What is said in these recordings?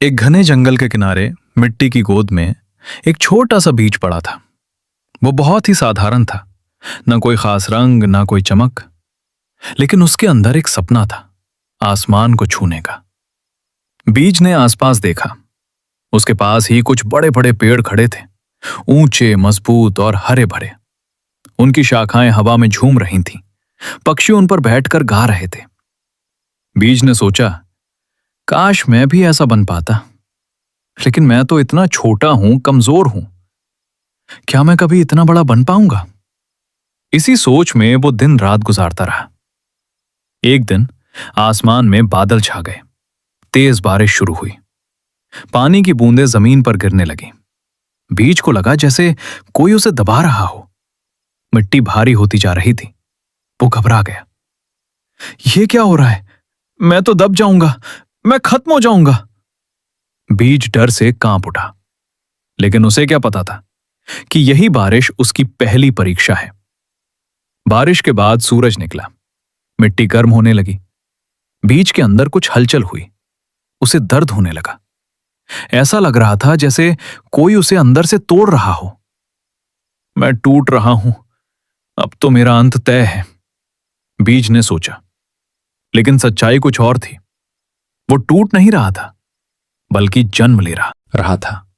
एक घने जंगल के किनारे मिट्टी की गोद में एक छोटा सा बीज पड़ा था। वो बहुत ही साधारण था, ना कोई खास रंग ना कोई चमक, लेकिन उसके अंदर एक सपना था, आसमान को छूने का। बीज ने आसपास देखा। उसके पास ही कुछ बड़े बड़े पेड़ खड़े थे, ऊंचे, मजबूत और हरे भरे। उनकी शाखाएं हवा में झूम रही थीं, पक्षी उन पर बैठकर गा रहे थे। बीज ने सोचा, काश मैं भी ऐसा बन पाता, लेकिन मैं तो इतना छोटा हूं, कमजोर हूं। क्या मैं कभी इतना बड़ा बन पाऊंगा? इसी सोच में वो दिन रात गुजारता रहा। एक दिन आसमान में बादल छा गए, तेज बारिश शुरू हुई। पानी की बूंदें जमीन पर गिरने लगी। बीज को लगा जैसे कोई उसे दबा रहा हो। मिट्टी भारी होती जा रही थी। वो घबरा गया। ये क्या हो रहा है? मैं तो दब जाऊंगा, मैं खत्म हो जाऊंगा। बीज डर से कांप उठा, लेकिन उसे क्या पता था कि यही बारिश उसकी पहली परीक्षा है। बारिश के बाद सूरज निकला, मिट्टी गर्म होने लगी। बीज के अंदर कुछ हलचल हुई। उसे दर्द होने लगा। ऐसा लग रहा था जैसे कोई उसे अंदर से तोड़ रहा हो। मैं टूट रहा हूं, अब तो मेरा अंत तय है, बीज ने सोचा। लेकिन सच्चाई कुछ और थी। वो टूट नहीं रहा था, बल्कि जन्म ले रहा था।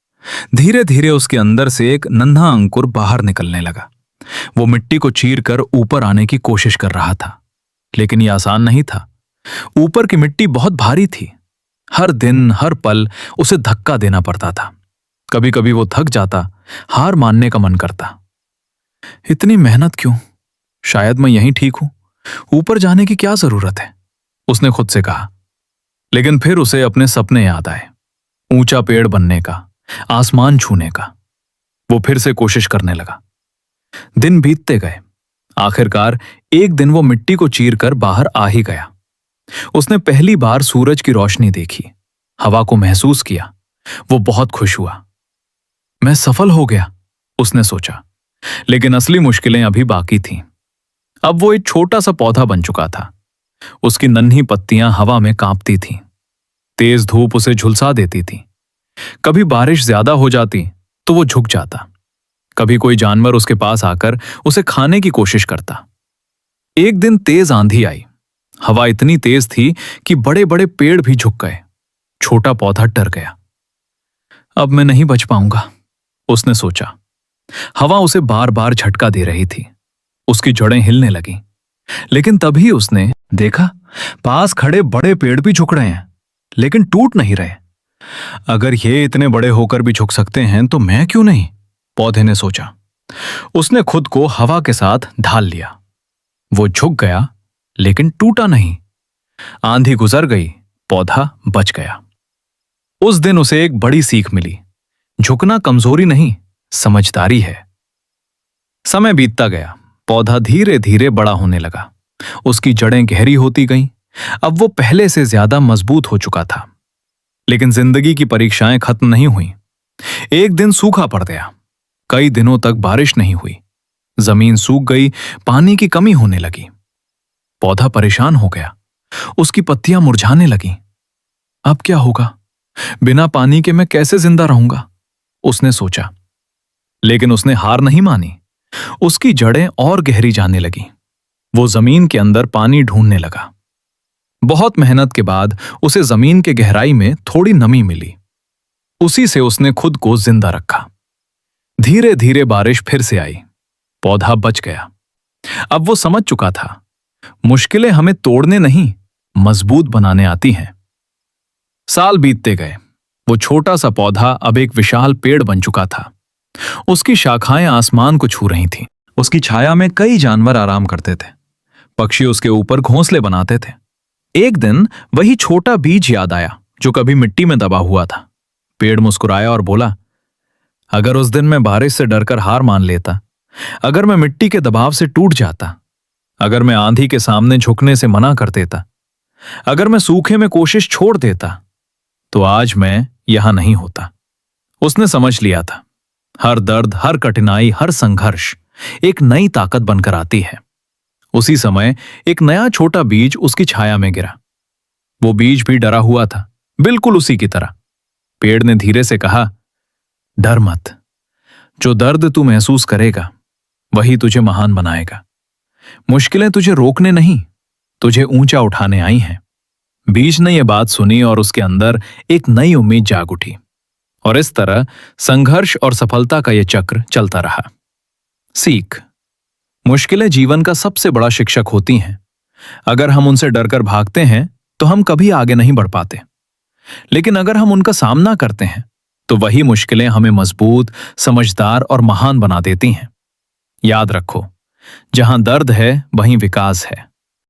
धीरे धीरे उसके अंदर से एक नन्हा अंकुर बाहर निकलने लगा। वो मिट्टी को चीर कर ऊपर आने की कोशिश कर रहा था, लेकिन यह आसान नहीं था। ऊपर की मिट्टी बहुत भारी थी। हर दिन हर पल उसे धक्का देना पड़ता था। कभी कभी वो थक जाता, हार मानने का मन करता। इतनी मेहनत क्यों? शायद मैं यहीं ठीक हूं। ऊपर जाने की क्या जरूरत है, उसने खुद से कहा। लेकिन फिर उसे अपने सपने याद आए, ऊंचा पेड़ बनने का, आसमान छूने का। वो फिर से कोशिश करने लगा। दिन बीतते गए। आखिरकार एक दिन वो मिट्टी को चीरकर बाहर आ ही गया। उसने पहली बार सूरज की रोशनी देखी, हवा को महसूस किया। वो बहुत खुश हुआ। मैं सफल हो गया, उसने सोचा। लेकिन असली मुश्किलें अभी बाकी थीं। अब वो एक छोटा सा पौधा बन चुका था। उसकी नन्ही पत्तियां हवा में कांपती थीं। तेज धूप उसे झुलसा देती थी। कभी बारिश ज्यादा हो जाती तो वो झुक जाता। कभी कोई जानवर उसके पास आकर उसे खाने की कोशिश करता। एक दिन तेज आंधी आई। हवा इतनी तेज थी कि बड़े बड़े पेड़ भी झुक गए। छोटा पौधा डर गया। अब मैं नहीं बच पाऊंगा, उसने सोचा। हवा उसे बार बार झटका दे रही थी। उसकी जड़ें हिलने लगीं। लेकिन तभी उसने देखा, पास खड़े बड़े पेड़ भी झुक रहे हैं, लेकिन टूट नहीं रहे। अगर ये इतने बड़े होकर भी झुक सकते हैं तो मैं क्यों नहीं? पौधे ने सोचा। उसने खुद को हवा के साथ ढाल लिया। वो झुक गया, लेकिन टूटा नहीं। आंधी गुजर गई, पौधा बच गया। उस दिन उसे एक बड़ी सीख मिली। झुकना कमजोरी नहीं, समझदारी है। समय बीतता गया। पौधा धीरे धीरे बड़ा होने लगा। उसकी जड़ें गहरी होती गईं। अब वो पहले से ज्यादा मजबूत हो चुका था। लेकिन जिंदगी की परीक्षाएं खत्म नहीं हुई। एक दिन सूखा पड़ गया। कई दिनों तक बारिश नहीं हुई। जमीन सूख गई, पानी की कमी होने लगी। पौधा परेशान हो गया। उसकी पत्तियां मुरझाने लगीं। अब क्या होगा? बिना पानी के मैं कैसे जिंदा रहूंगा? उसने सोचा। लेकिन उसने हार नहीं मानी। उसकी जड़ें और गहरी जाने लगीं। वो जमीन के अंदर पानी ढूंढने लगा। बहुत मेहनत के बाद उसे जमीन के गहराई में थोड़ी नमी मिली। उसी से उसने खुद को जिंदा रखा। धीरे धीरे बारिश फिर से आई। पौधा बच गया। अब वो समझ चुका था, मुश्किलें हमें तोड़ने नहीं, मजबूत बनाने आती हैं। साल बीतते गए। वो छोटा सा पौधा अब एक विशाल पेड़ बन चुका था। उसकी शाखाएं आसमान को छू रही थीं। उसकी छाया में कई जानवर आराम करते थे। पक्षी उसके ऊपर घोंसले बनाते थे। एक दिन वही छोटा बीज याद आया जो कभी मिट्टी में दबा हुआ था। पेड़ मुस्कुराया और बोला, अगर उस दिन मैं बारिश से डरकर हार मान लेता, अगर मैं मिट्टी के दबाव से टूट जाता, अगर मैं आंधी के सामने झुकने से मना कर देता, अगर मैं सूखे में कोशिश छोड़ देता, तो आज मैं यहां नहीं होता। उसने समझ लिया था, हर दर्द, हर कठिनाई, हर संघर्ष एक नई ताकत बनकर आती है। उसी समय एक नया छोटा बीज उसकी छाया में गिरा। वो बीज भी डरा हुआ था, बिल्कुल उसी की तरह। पेड़ ने धीरे से कहा, डर मत। जो दर्द तू महसूस करेगा वही तुझे महान बनाएगा। मुश्किलें तुझे रोकने नहीं, तुझे ऊंचा उठाने आई हैं। बीज ने यह बात सुनी और उसके अंदर एक नई उम्मीद जाग उठी। और इस तरह संघर्ष और सफलता का यह चक्र चलता रहा। सीख। मुश्किलें जीवन का सबसे बड़ा शिक्षक होती हैं। अगर हम उनसे डरकर भागते हैं तो हम कभी आगे नहीं बढ़ पाते, लेकिन अगर हम उनका सामना करते हैं तो वही मुश्किलें हमें मजबूत, समझदार और महान बना देती हैं। याद रखो, जहां दर्द है वहीं विकास है।